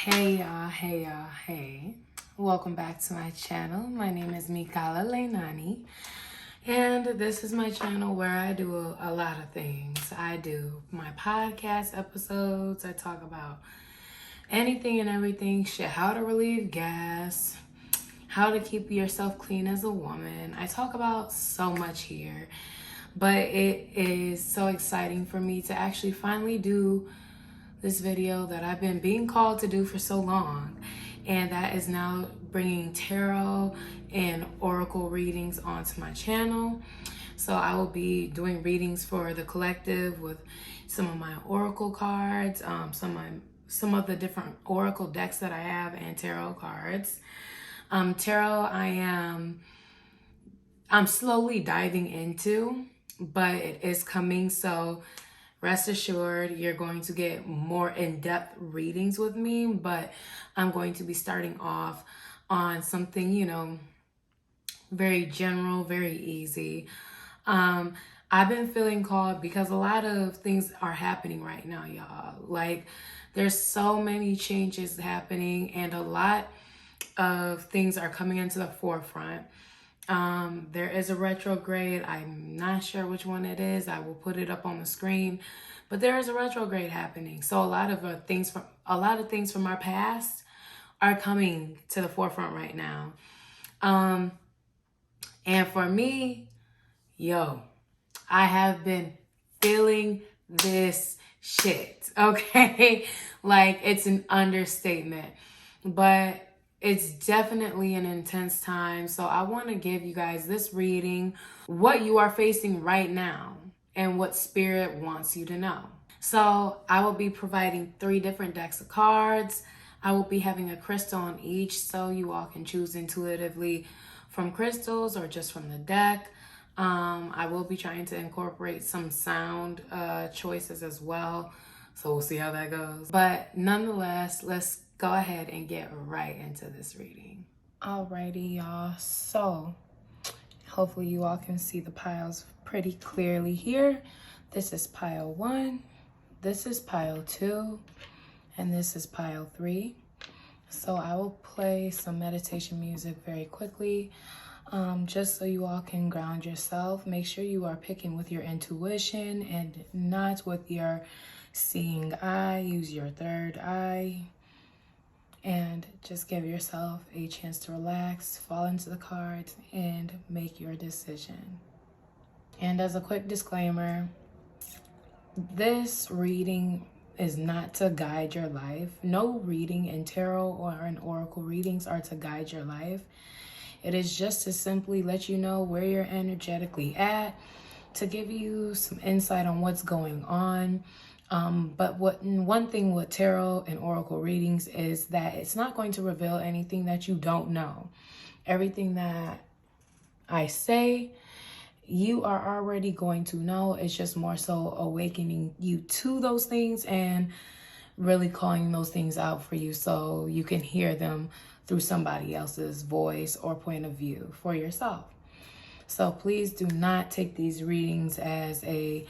Hey. Welcome back to my channel. My name is Mikala Leinani, and this is my channel where I do a lot of things. I do my podcast episodes. I talk about anything and everything. How to relieve gas, how to keep yourself clean as a woman. I talk about so much here, but it is so exciting for me to actually finally do this video that I've been being called to do for so long, and that is now bringing tarot and oracle readings onto my channel. So I will be doing readings for the collective with some of my oracle cards, some of the different oracle decks that I have, and tarot cards. Tarot I'm slowly diving into, but it is coming, so rest assured, you're going to get more in-depth readings with me, but I'm going to be starting off on something, very general, very easy. I've been feeling called because a lot of things are happening right now, y'all. Like, there's so many changes happening, and a lot of things are coming into the forefront. There is a retrograde. I'm not sure which one it is. I will put it up on the screen, but there is a retrograde happening. So a lot of things from our past are coming to the forefront right now. And for me, I have been feeling this shit, okay? Like, it's an understatement, but it's definitely an intense time. So I want to give you guys this reading, what you are facing right now and what spirit wants you to know. So I will be providing 3 different decks of cards. I will be having a crystal on each, so you all can choose intuitively from crystals or just from the deck. I will be trying to incorporate some sound choices as well. So we'll see how that goes. But nonetheless, let's go ahead and get right into this reading. Alrighty, y'all. So hopefully you all can see the piles pretty clearly here. This is pile 1, this is pile 2, and this is pile 3. So I will play some meditation music very quickly, just so you all can ground yourself. Make sure you are picking with your intuition and not with your seeing eye. Use your third eye. And just give yourself a chance to relax, fall into the cards, and make your decision. And as a quick disclaimer, this reading is not to guide your life. No reading in tarot or in oracle readings are to guide your life. It is just to simply let you know where you're energetically at, to give you some insight on what's going on. But one thing with tarot and oracle readings is that it's not going to reveal anything that you don't know. Everything that I say, you are already going to know. It's just more so awakening you to those things and really calling those things out for you so you can hear them through somebody else's voice or point of view for yourself. So please do not take these readings as a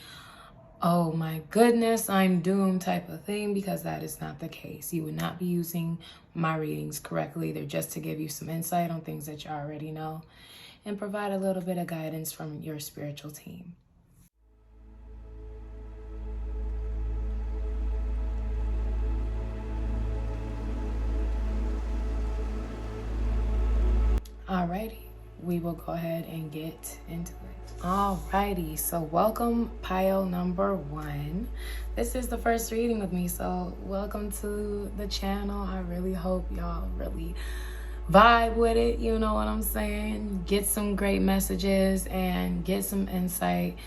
"oh my goodness, I'm doomed" type of thing, because that is not the case. You would not be using my readings correctly. They're just to give you some insight on things that you already know and provide a little bit of guidance from your spiritual team. Alrighty, we will go ahead and get into it. Alrighty, so welcome pile number 1. This is the first reading with me, so welcome to the channel. I really hope y'all really vibe with it, you know what I'm saying? Get some great messages and get some insight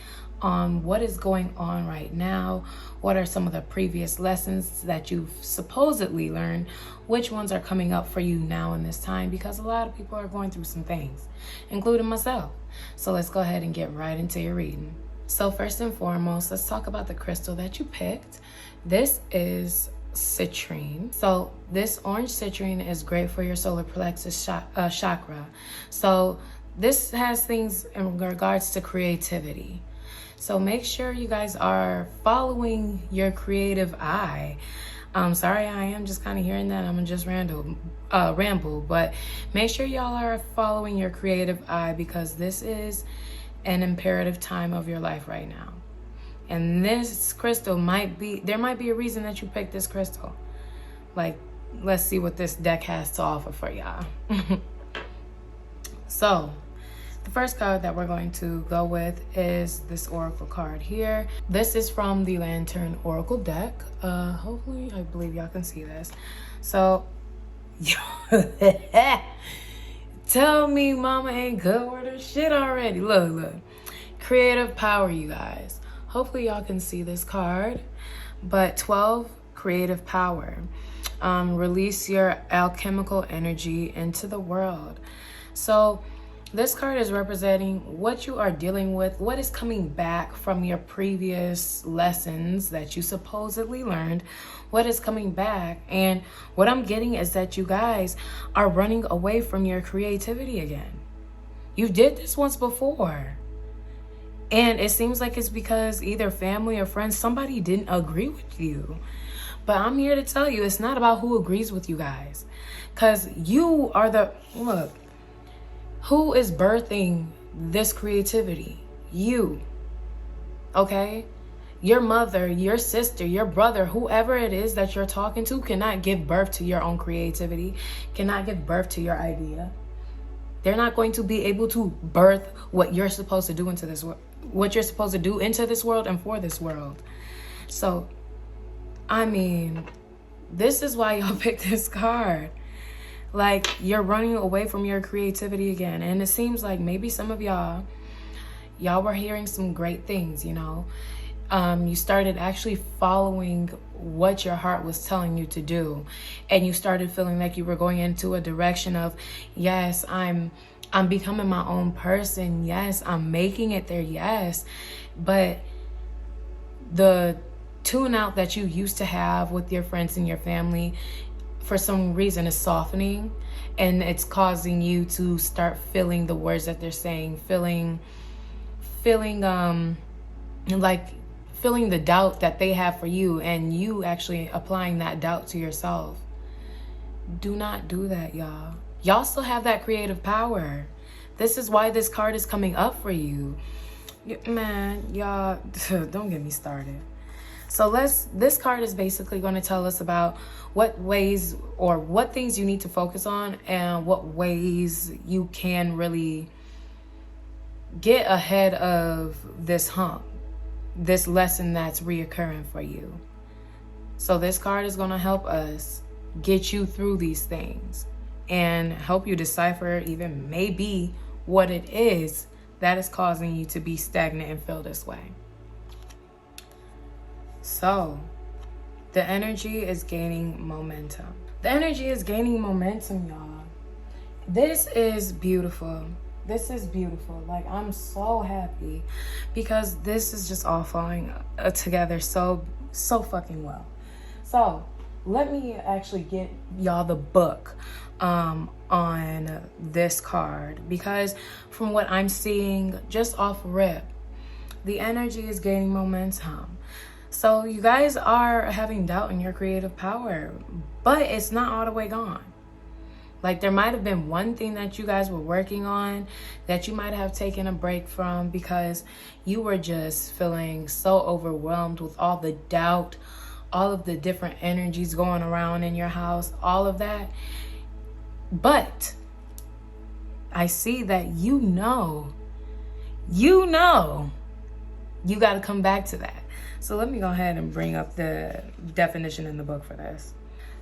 on what is going on right now. What are some of the previous lessons that you've supposedly learned? Which ones are coming up for you now in this time? Because a lot of people are going through some things, including myself. So let's go ahead and get right into your reading. So first and foremost, let's talk about the crystal that you picked. This is citrine. So this orange citrine is great for your solar plexus chakra. So this has things in regards to creativity. So make sure you guys are following your creative eye. Sorry, I am just kind of hearing that. I'm gonna just ramble, but make sure y'all are following your creative eye, because this is an imperative time of your life right now. And this crystal there might be a reason that you picked this crystal. Like, let's see what this deck has to offer for y'all. So, the first card that we're going to go with is this oracle card here. This is from the Lantern Oracle deck. Hopefully, I believe y'all can see this. So, tell me mama ain't good with her shit already. Look. Creative power, you guys. Hopefully, y'all can see this card. But 12, creative power. Release your alchemical energy into the world. So, this card is representing what you are dealing with, what is coming back from your previous lessons that you supposedly learned, what is coming back. And what I'm getting is that you guys are running away from your creativity again. You did this once before. And it seems like it's because either family or friends, somebody didn't agree with you. But I'm here to tell you, it's not about who agrees with you guys. Because you are look, who is birthing this creativity? You. Okay? Your mother, your sister, your brother, whoever it is that you're talking to cannot give birth to your own creativity, cannot give birth to your idea. They're not going to be able to birth what you're supposed to do into this world, what you're supposed to do into this world and for this world. So, I mean, this is why y'all picked this card. Like, you're running away from your creativity again. And it seems like maybe some of y'all were hearing some great things, you know. You started actually following what your heart was telling you to do. And you started feeling like you were going into a direction of, yes, I'm becoming my own person. Yes, I'm making it there. Yes. But the tune out that you used to have with your friends and your family, for some reason, is softening, and it's causing you to start feeling the words that they're saying, feeling the doubt that they have for you, and you actually applying that doubt to yourself. Do not do that, y'all. Y'all still have that creative power. This is why this card is coming up for you. Man, y'all, don't get me started. So this card is basically going to tell us about what ways or what things you need to focus on, and what ways you can really get ahead of this hump, this lesson that's reoccurring for you. So this card is going to help us get you through these things and help you decipher even maybe what it is that is causing you to be stagnant and feel this way. So, the energy is gaining momentum. The energy is gaining momentum, y'all. This is beautiful. This is beautiful. Like, I'm so happy because this is just all falling together so fucking well. So, let me actually get y'all the book on this card, because from what I'm seeing just off rip, the energy is gaining momentum. So you guys are having doubt in your creative power, but it's not all the way gone. Like, there might have been one thing that you guys were working on that you might have taken a break from because you were just feeling so overwhelmed with all the doubt, all of the different energies going around in your house, all of that. But I see that you got to come back to that. So let me go ahead and bring up the definition in the book for this.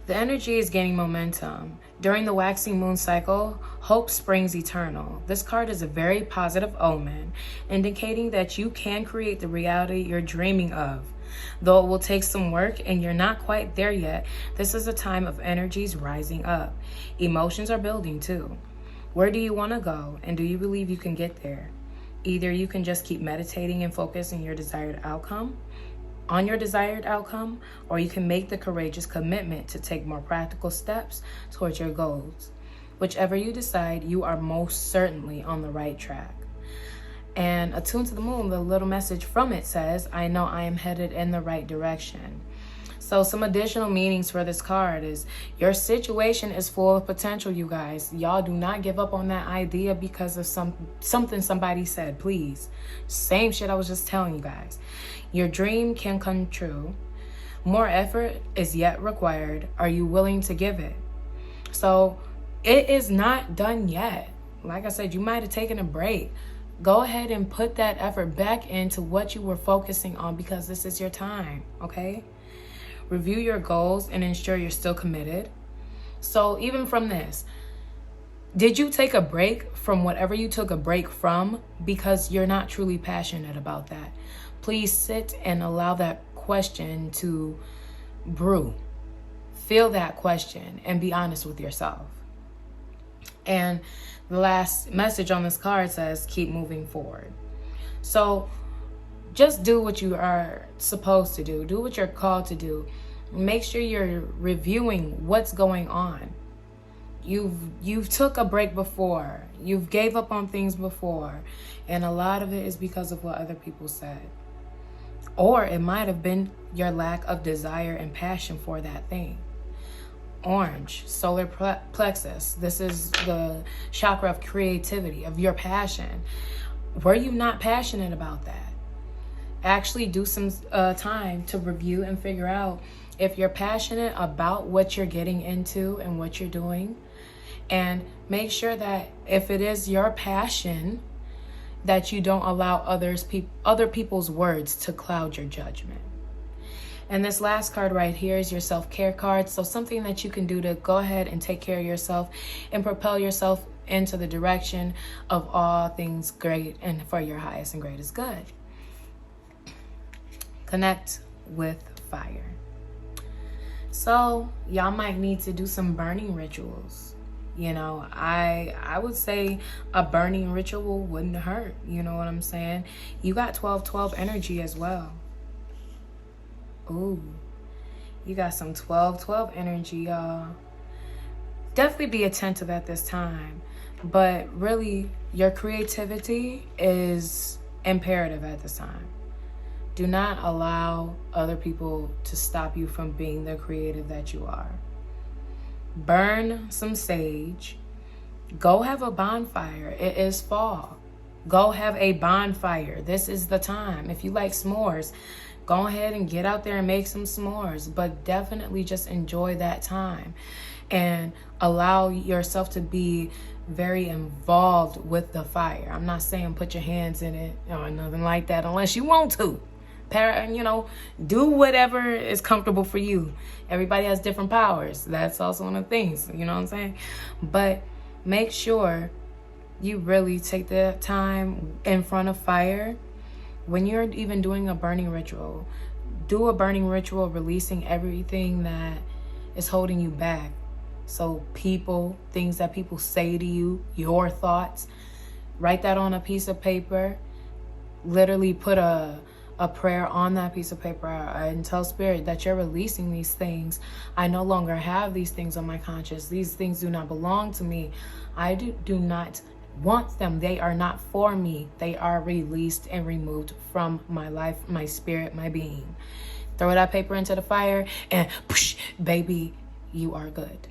The energy is gaining momentum. During the waxing moon cycle, hope springs eternal. This card is a very positive omen, indicating that you can create the reality you're dreaming of. Though it will take some work and you're not quite there yet, this is a time of energies rising up. Emotions are building too. Where do you want to go, and do you believe you can get there? Either you can just keep meditating and focus on your desired outcome, or you can make the courageous commitment to take more practical steps towards your goals. Whichever you decide, you are most certainly on the right track. And attuned to the moon, the little message from it says, I know I am headed in the right direction. So some additional meanings for this card is your situation is full of potential, you guys. Y'all do not give up on that idea because of something somebody said, please. Same shit I was just telling you guys. Your dream can come true. More effort is yet required. Are you willing to give it? So it is not done yet. Like I said, you might have taken a break. Go ahead and put that effort back into what you were focusing on because this is your time, okay? Review your goals and ensure you're still committed. So even from this, did you take a break from whatever you took a break from because you're not truly passionate about that? Please sit and allow that question to brew. Feel that question and be honest with yourself. And the last message on this card says, keep moving forward. So just do what you are supposed to do. Do what you're called to do. Make sure you're reviewing what's going on. You've took a break before. You've gave up on things before. And a lot of it is because of what other people said. Or it might have been your lack of desire and passion for that thing. Orange, solar plexus. This is the chakra of creativity, of your passion. Were you not passionate about that? Actually do some time to review and figure out if you're passionate about what you're getting into and what you're doing. And make sure that if it is your passion, that you don't allow other people's words to cloud your judgment. And this last card right here is your self-care card. So something that you can do to go ahead and take care of yourself and propel yourself into the direction of all things great and for your highest and greatest good. Connect with fire. So y'all might need to do some burning rituals. You know, I would say a burning ritual wouldn't hurt. You know what I'm saying? You got 12-12 energy as well. Ooh, you got some 12-12 energy, y'all. Definitely be attentive at this time. But really, your creativity is imperative at this time. Do not allow other people to stop you from being the creative that you are. Burn some sage. Go have a bonfire. It is fall. Go have a bonfire. This is the time. If you like s'mores, go ahead and get out there and make some s'mores, but definitely just enjoy that time and allow yourself to be very involved with the fire. I'm not saying put your hands in it or nothing like that unless you want to. Do whatever is comfortable for you. Everybody has different powers. That's also one of the things, you know what I'm saying? But make sure you really take the time in front of fire. When you're even doing a burning ritual, do a burning ritual releasing everything that is holding you back. So things that people say to you, your thoughts, write that on a piece of paper. Literally put a prayer on that piece of paper and tell spirit that you're releasing these things. I no longer have these things on my conscience. These things do not belong to me. I do not want them. They are not for me. They are released and removed from my life, my spirit, my being. Throw that paper into the fire and poosh, baby, you are good.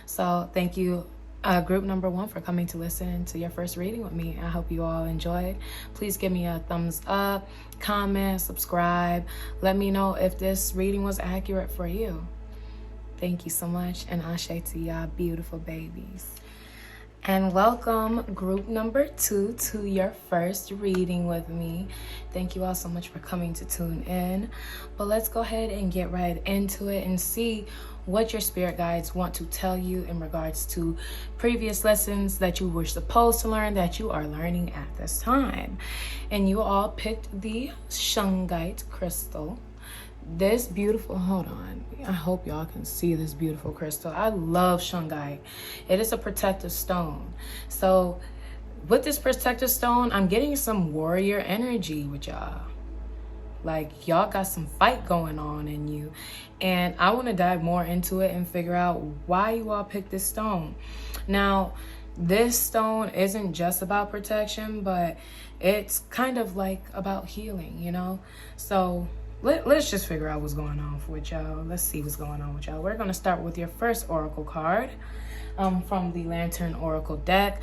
So thank you, group number 1, for coming to listen to your first reading with me. I hope you all enjoyed. Please give me a thumbs up, comment, subscribe. Let me know if this reading was accurate for you. Thank you so much, and ashe to y'all beautiful babies. And welcome group number 2 to your first reading with me. Thank you all so much for coming to tune in. But let's go ahead and get right into it and see what your spirit guides want to tell you in regards to previous lessons that you were supposed to learn that you are learning at this time. And you all picked the shungite crystal. This beautiful, hold on, I hope y'all can see this beautiful crystal. I love shungite. It is a protective stone. So with this protective stone, I'm getting some warrior energy with y'all. Like y'all got some fight going on in you. And I want to dive more into it and figure out why you all picked this stone. Now, this stone isn't just about protection, but it's kind of like about healing, you know? So let's just figure out what's going on with y'all. Let's see what's going on with y'all. We're going to start with your first oracle card from the Lantern Oracle deck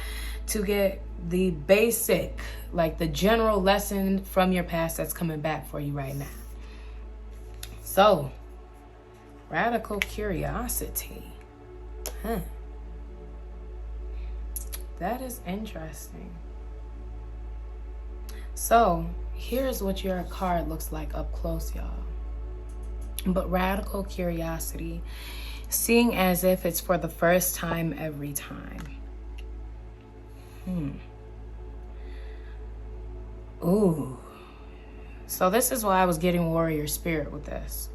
to get the basic, like the general lesson from your past that's coming back for you right now. So, radical curiosity. That is interesting. So, here's what your card looks like up close, y'all. But radical curiosity, seeing as if it's for the first time every time. Ooh. So this is why I was getting warrior spirit with this.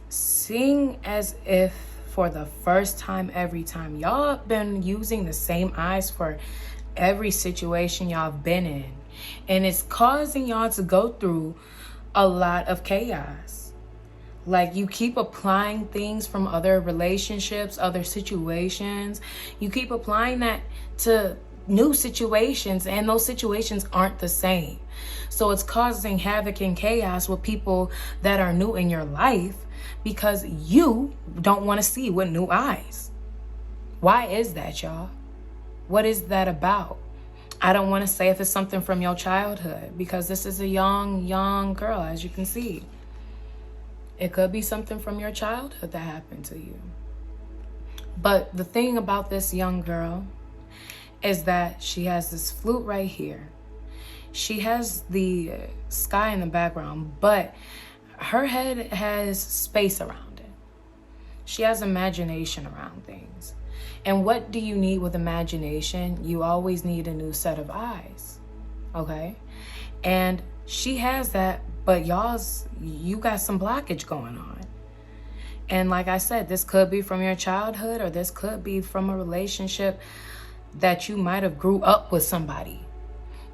Seeing as if for the first time every time. Y'all have been using the same eyes for every situation y'all have been in. And it's causing y'all to go through a lot of chaos. Like, you keep applying things from other relationships, other situations. You keep applying that to new situations, and those situations aren't the same. So it's causing havoc and chaos with people that are new in your life because you don't want to see with new eyes. Why is that, y'all? What is that about? I don't want to say if it's something from your childhood, because this is a young girl, as you can see. It could be something from your childhood that happened to you. But the thing about this young girl is that she has this flute right here. She has the sky in the background, but her head has space around it. She has imagination around things. And what do you need with imagination? You always need a new set of eyes, okay? And she has that, but you got some blockage going on. And like I said, this could be from your childhood, or this could be from a relationship that you might have grew up with somebody.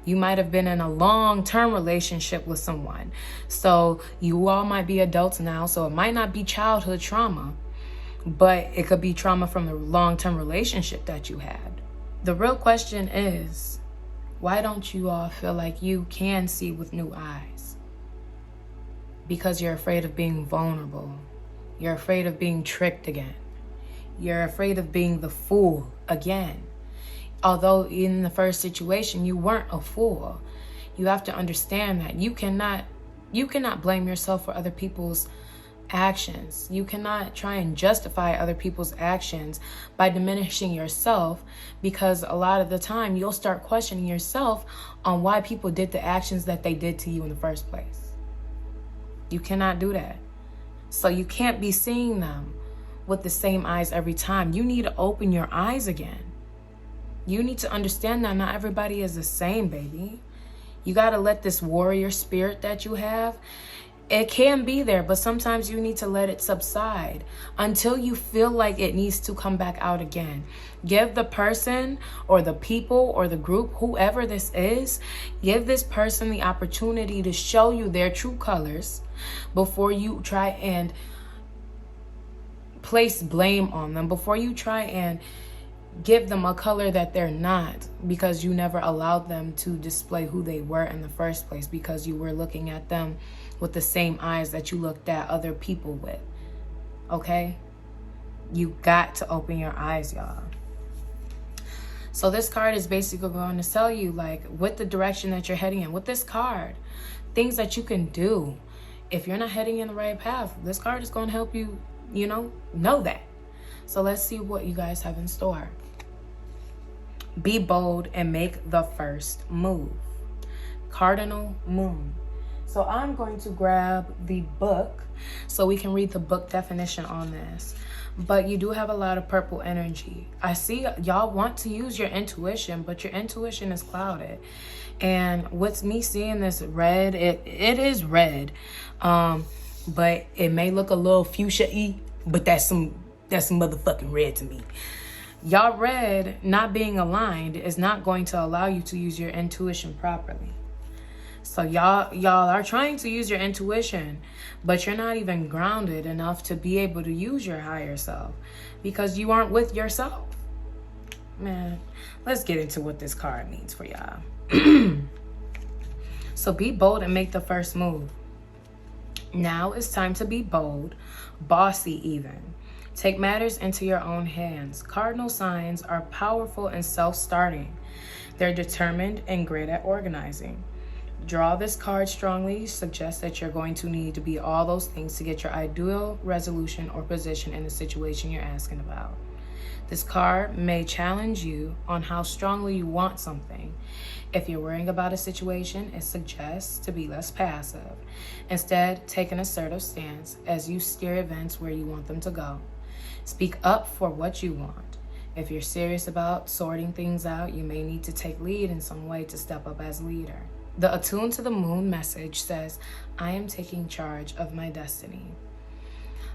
You might have been in a long-term relationship with someone. So you all might be adults now, so it might not be childhood trauma, but it could be trauma from the long-term relationship that you had. The real question is, why don't you all feel like you can see with new eyes? Because you're afraid of being vulnerable. You're afraid of being tricked again. You're afraid of being the fool again. Although in the first situation, you weren't a fool. You have to understand that you cannot blame yourself for other people's actions. You cannot try and justify other people's actions by diminishing yourself, because a lot of the time you'll start questioning yourself on why people did the actions that they did to you in the first place. You cannot do that. So you can't be seeing them with the same eyes every time. You need to open your eyes again. You need to understand that not everybody is the same, baby. You got to let this warrior spirit that you have, it can be there, but sometimes you need to let it subside until you feel like it needs to come back out again. Give the person or the people or the group, whoever this is, give this person the opportunity to show you their true colors before you try and place blame on them, before you try and give them a color that they're not, because you never allowed them to display who they were in the first place, because you were looking at them with the same eyes that you looked at other people with. Okay? You got to open your eyes, y'all. So this card is basically going to tell you, like, with the direction that you're heading in, with this card, things that you can do. If you're not heading in the right path, this card is going to help you, know that. So let's see what you guys have in store. Be bold and make the first move. Cardinal Moon. So I'm going to grab the book so we can read the book definition on this. But you do have a lot of purple energy. I see y'all want to use your intuition, but your intuition is clouded. And with me seeing this red, it is red. But it may look a little fuchsia-y, but that's some motherfucking red to me. Y'all red not being aligned is not going to allow you to use your intuition properly. So y'all are trying to use your intuition, but you're not even grounded enough to be able to use your higher self because you aren't with yourself. Man, let's get into what this card means for y'all. So be bold and make the first move. Now it's time to be bold, bossy even. Take matters into your own hands. Cardinal signs are powerful and self-starting. They're determined and great at organizing. Draw this card strongly suggests that you're going to need to be all those things to get your ideal resolution or position in the situation you're asking about. This card may challenge you on how strongly you want something. If you're worrying about a situation, it suggests to be less passive. Instead, take an assertive stance as you steer events where you want them to go. Speak up for what you want. If you're serious about sorting things out, you may need to take lead in some way to step up as leader. The Attuned to the Moon message says, I am taking charge of my destiny.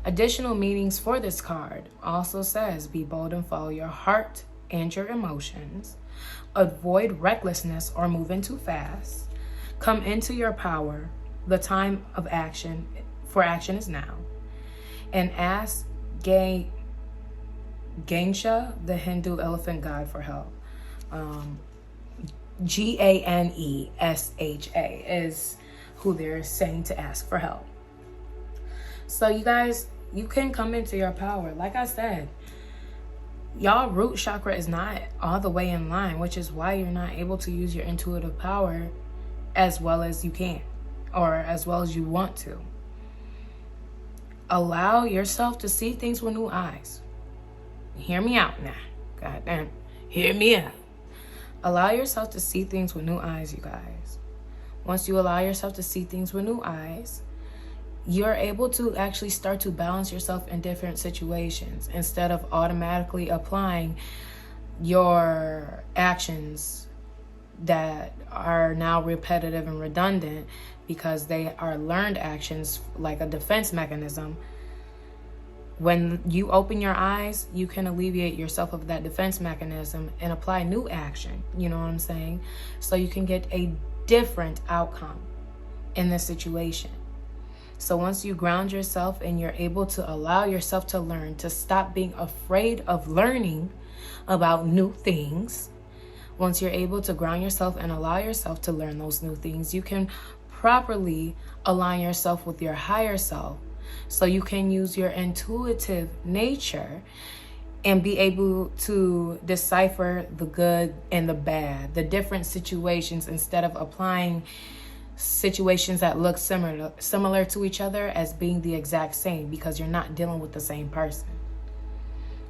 Additional meanings for this card also says, be bold and follow your heart and your emotions. Avoid recklessness or moving too fast. Come into your power. The time of action for action is now. And ask Ganesha, the Hindu elephant god, for help. Ganesha is who they're saying to ask for help. So you guys, you can come into your power. Like I said, y'all root chakra is not all the way in line, which is why you're not able to use your intuitive power as well as you can, or as well as you want to. Allow yourself to see things with new eyes. Hear me out now. Goddamn, hear me out. Allow yourself to see things with new eyes, you guys. Once you allow yourself to see things with new eyes, you're able to actually start to balance yourself in different situations instead of automatically applying your actions that are now repetitive and redundant because they are learned actions like a defense mechanism. When you open your eyes, you can alleviate yourself of that defense mechanism and apply new action. You know what I'm saying? So you can get a different outcome in this situation. So once you ground yourself and you're able to allow yourself to learn, to stop being afraid of learning about new things, once you're able to ground yourself and allow yourself to learn those new things, you can properly align yourself with your higher self. So you can use your intuitive nature and be able to decipher the good and the bad, the different situations, instead of applying situations that look similar to each other as being the exact same, because you're not dealing with the same person.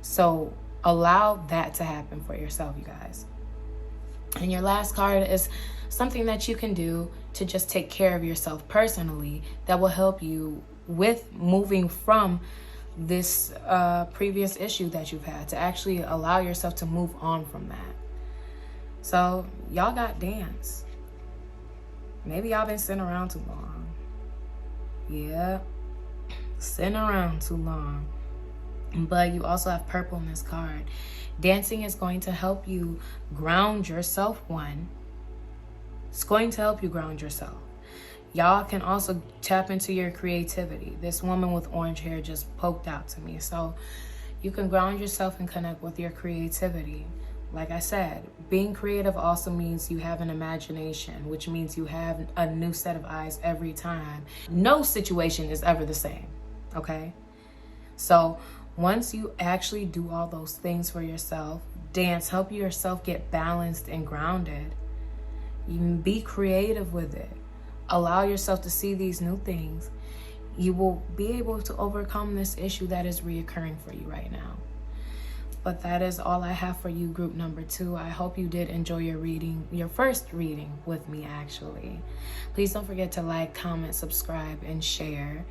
So allow that to happen for yourself, you guys. And your last card is something that you can do to just take care of yourself personally that will help you with moving from this previous issue that you've had, to actually allow yourself to move on from that. So y'all got dance. Maybe y'all been sitting around too long. Yeah, sitting around too long. But you also have purple in this card. Dancing is going to help you ground yourself, one. It's going to help you ground yourself. Y'all can also tap into your creativity. This woman with orange hair just poked out to me. So you can ground yourself and connect with your creativity. Like I said, being creative also means you have an imagination, which means you have a new set of eyes every time. No situation is ever the same, okay? So once you actually do all those things for yourself, dance, help yourself get balanced and grounded. You can be creative with it. Allow yourself to see these new things. You will be able to overcome this issue that is reoccurring for you right now. But that is all I have for you, group number 2. I hope you did enjoy your reading, your first reading with me, actually. Please don't forget to like, comment, subscribe, and share.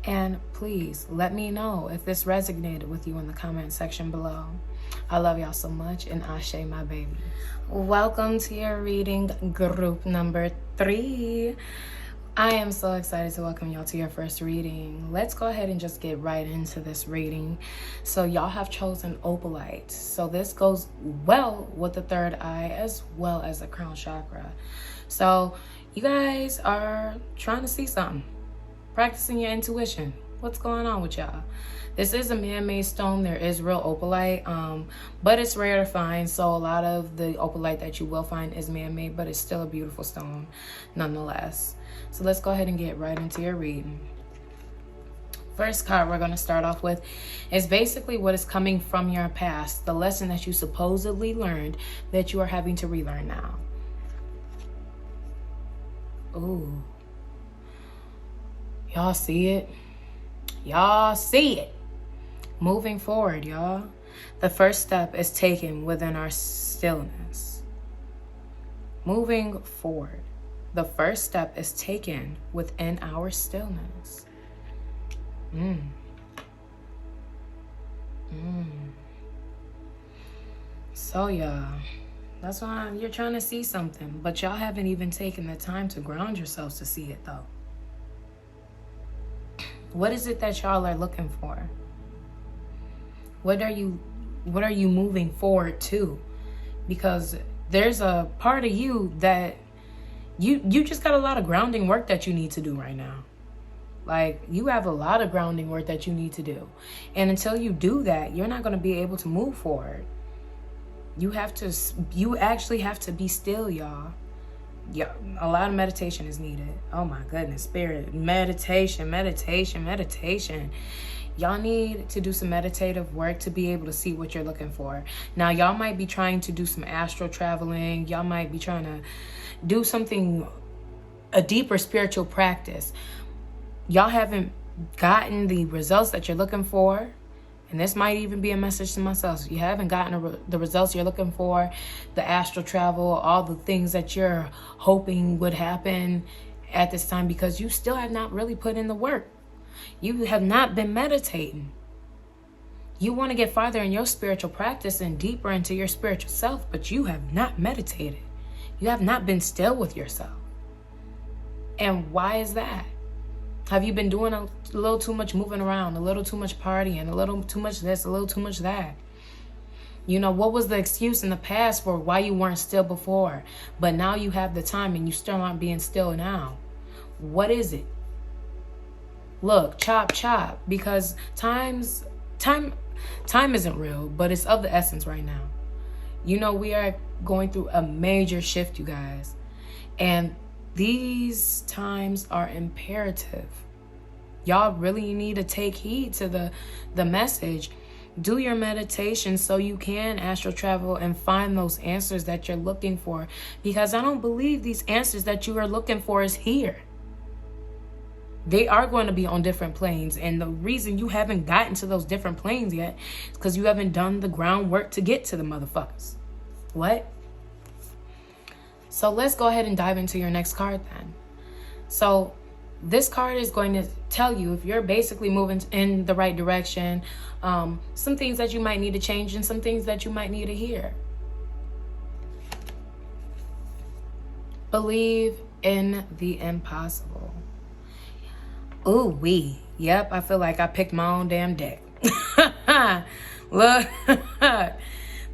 And please let me know if this resonated with you in the comment section below. I love y'all so much, and Ashe, my baby. Welcome to your reading, group number 3. I am so excited to welcome y'all to your first reading. Let's go ahead and just get right into this reading. So y'all have chosen opalite. So this goes well with the third eye as well as the crown chakra. So you guys are trying to see something, practicing your intuition. What's going on with y'all? This is a man-made stone. There is real opalite, but it's rare to find. So a lot of the opalite that you will find is man-made, but it's still a beautiful stone nonetheless. So let's go ahead and get right into your reading. First card we're going to start off with is basically what is coming from your past, the lesson that you supposedly learned that you are having to relearn now. Ooh. Y'all see it? Y'all see it. Moving forward, y'all. The first step is taken within our stillness. Moving forward. The first step is taken within our stillness. So y'all, that's why you're trying to see something, but y'all haven't even taken the time to ground yourselves to see it though. What is it that y'all are looking for? What are you moving forward to? Because there's a part of you that you just got a lot of grounding work that you need to do right now. Like, you have a lot of grounding work that you need to do. And until you do that, you're not going to be able to move forward. You actually have to be still, y'all. Yeah, a lot of meditation is needed. Oh my goodness, spirit. Meditation. Y'all need to do some meditative work to be able to see what you're looking for. Now, y'all might be trying to do some astral traveling. Y'all might be trying to do something, a deeper spiritual practice. Y'all haven't gotten the results that you're looking for. And this might even be a message to myself. You haven't gotten the results you're looking for, the astral travel, all the things that you're hoping would happen at this time, because you still have not really put in the work. You have not been meditating. You want to get farther in your spiritual practice and deeper into your spiritual self, but you have not meditated. You have not been still with yourself. And why is that? Have you been doing a little too much moving around, a little too much partying, a little too much this, a little too much that? You know, what was the excuse in the past for why you weren't still before? But now you have the time and you still aren't being still now. What is it? Look, chop, because time isn't real, but it's of the essence right now. You know, we are going through a major shift, you guys. And these times are imperative. Y'all really need to take heed to the message. Do your meditation so you can astral travel and find those answers that you're looking for. Because I don't believe these answers that you are looking for is here. They are going to be on different planes. And the reason you haven't gotten to those different planes yet is because you haven't done the groundwork to get to the motherfuckers. What? So let's go ahead and dive into your next card then. So this card is going to tell you if you're basically moving in the right direction, some things that you might need to change and some things that you might need to hear. Believe in the impossible. Ooh, wee. Yep, I feel like I picked my own damn deck. Look.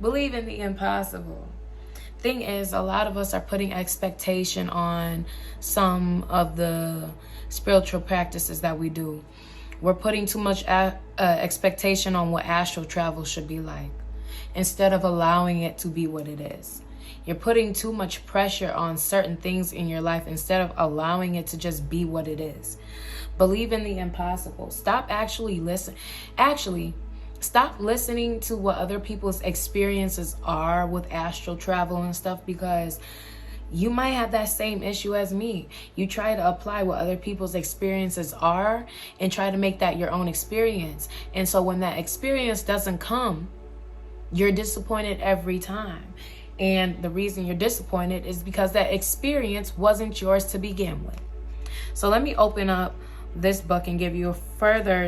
Believe in the impossible. Thing is, a lot of us are putting expectation on some of the spiritual practices that we do. We're putting too much expectation on what astral travel should be like, instead of allowing it to be what it is. You're putting too much pressure on certain things in your life instead of allowing it to just be what it is. Believe in the impossible. Stop listening to what other people's experiences are with astral travel and stuff, because you might have that same issue as me. You try to apply what other people's experiences are and try to make that your own experience. And so when that experience doesn't come, you're disappointed every time. And the reason you're disappointed is because that experience wasn't yours to begin with. So let me open up this book and give you a further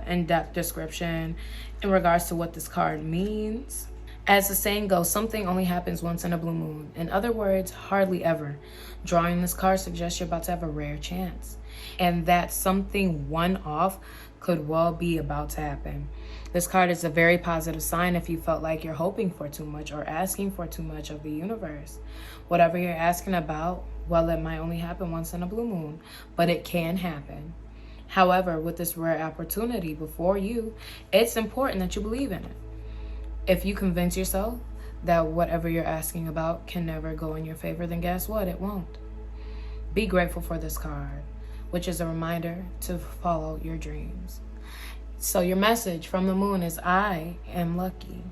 in-depth description in regards to what this card means. As the saying goes, something only happens once in a blue moon. In other words, hardly ever. Drawing this card suggests you're about to have a rare chance, and that something one-off could well be about to happen. This card is a very positive sign if you felt like you're hoping for too much or asking for too much of the universe. Whatever you're asking about, well, it might only happen once in a blue moon, but it can happen. However, with this rare opportunity before you, it's important that you believe in it. If you convince yourself that whatever you're asking about can never go in your favor, then guess what? It won't. Be grateful for this card. which is a reminder to follow your dreams. So your message from the moon is, I am lucky.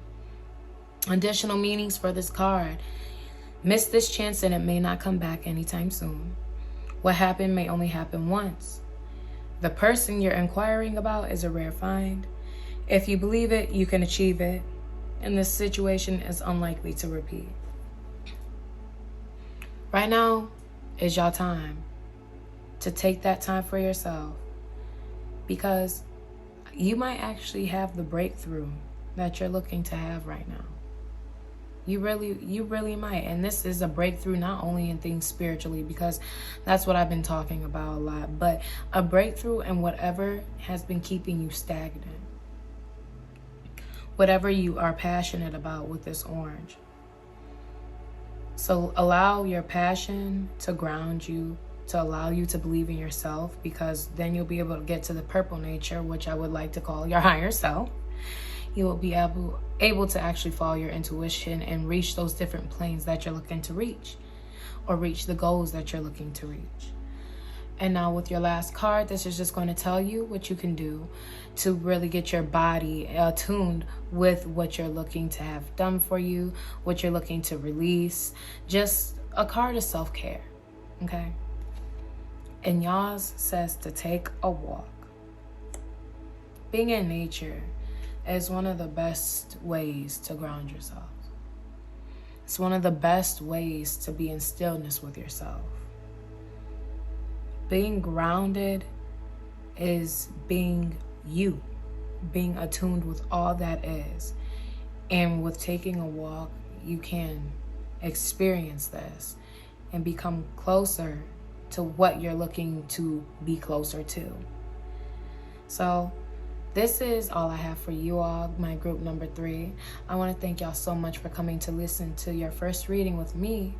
Additional meanings for this card. Miss this chance and it may not come back anytime soon. What happened may only happen once. The person you're inquiring about is a rare find. If you believe it, you can achieve it. And this situation is unlikely to repeat. Right now is your time to take that time for yourself, because you might actually have the breakthrough that you're looking to have right now. You really might. And this is a breakthrough not only in things spiritually, because that's what I've been talking about a lot, but a breakthrough in whatever has been keeping you stagnant. Whatever you are passionate about with this orange. So allow your passion to ground you, to allow you to believe in yourself, because then you'll be able to get to the purple nature, which I would like to call your higher self. You will be able to actually follow your intuition and reach those different planes that you're looking to reach, or reach the goals that you're looking to reach. And now with your last card, this is just going to tell you what you can do to really get your body attuned with what you're looking to have done for you, what you're looking to release. Just a card of self-care, okay? And yours says to take a walk. Being in nature is one of the best ways to ground yourself. It's one of the best ways to be in stillness with yourself. Being grounded is being you, being attuned with all that is. And with taking a walk, you can experience this and become closer to what you're looking to be closer to. So this is all I have for you all, my group number 3. I want to thank y'all so much for coming to listen to your first reading with me.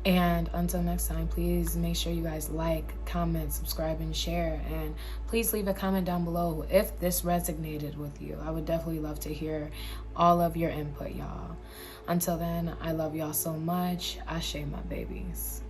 And until next time, please make sure you guys like, comment, subscribe, and share. And please leave a comment down below if this resonated with you. I would definitely love to hear all of your input, y'all. Until then, I love y'all so much. Ashe, my babies.